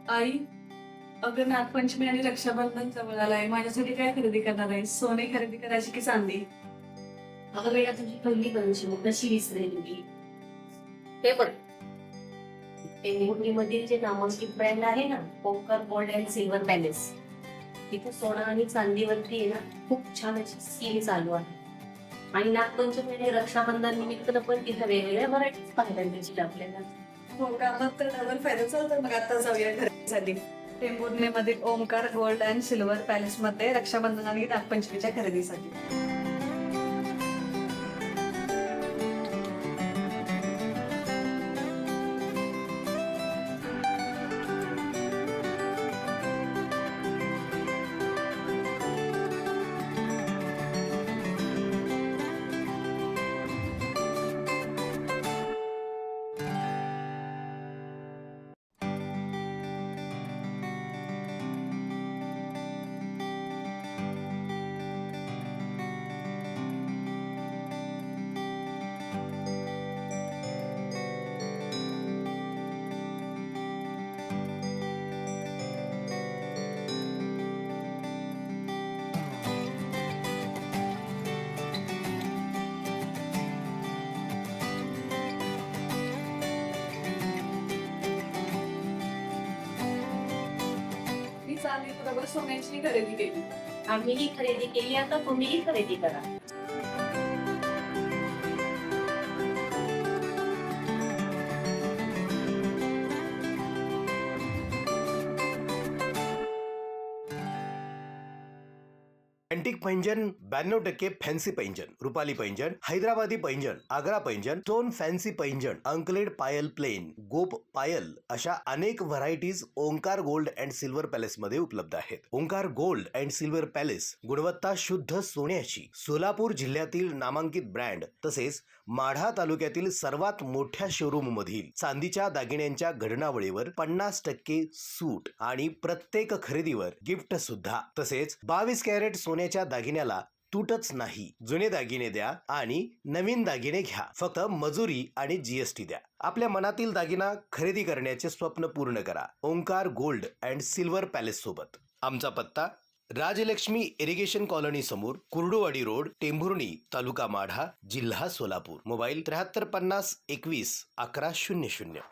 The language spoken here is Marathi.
आई, अगं नागपंचमी आणि रक्षाबंधन जवळ आलाय. माझ्यासाठी काय खरेदी करणार आहे? सोने खरेदी करायची की चांदी? अगं बेटा, तुझी पहिली पंचमी कशी विसरेल मी? हे बघ, मधील जे नामांकित ब्रँड आहे ना, Omkar gold and silver palace, तिथे सोनं आणि चांदीवरती आहे ना खूप छान अशी स्कीम चालू आहे. आणि नागपंचमी आणि रक्षाबंधन निमित्त पण तिथे वेगवेगळ्या व्हरायटीज पाहायला मिळतील आपल्याला. हो का? मग तर डबल फायदा चालतो. मग आता जाऊया खरेदीसाठी. टेंभुर्णीमधील Omkar gold and silver palace मध्ये रक्षाबंधन आणि नागपंचमीच्या खरेदीसाठी. मी चांदी बरोबर सोन्याची खरेदी केली. आम्हीही खरेदी केली, आता तुम्हीही खरेदी करा. अँटिक पैंजन 92% फॅन्सी पैंजन, रुपाली पैंजन, हैदराबादी पैंजन, आग्रा पैंजन, स्टोन फॅन्सी पैंजन, अंकलेड पायल प्लेन, गोप पायल अशा अनेक varieties Omkar gold and silver palace मध्ये उपलब्ध आहेत. Omkar gold and silver palace गुणवत्ता शुद्ध सोन्याची, सोलापूर जिल्ह्यातील नामांकित ब्रँड तसेच माढा तालुक्यातील सर्वात मोठ्या शोरूम मधील चांदीच्या दागिन्यांच्या घडणावळीवर 50% सूट आणि प्रत्येक खरेदीवर गिफ्ट सुद्धा. तसेच 22 कॅरेट सोन्याच्या दागिन्याला तूटच नाही. जुने दागिने द्या आणि नवीन दागिने घ्या. फक्त मजुरी आणि जीएसटी द्या. आपल्या मनातील दागिना खरेदी करण्याचे स्वप्न पूर्ण करा Omkar gold and silver palace सोबत. आमचा पत्ता राजलक्ष्मी इरिगेशन कॉलनी समोर, कुर्डुवाडी रोड, टेंभुर्णी, तालुका माढा, जिल्हा सोलापूर. मोबाईल 73 50 21 11 00.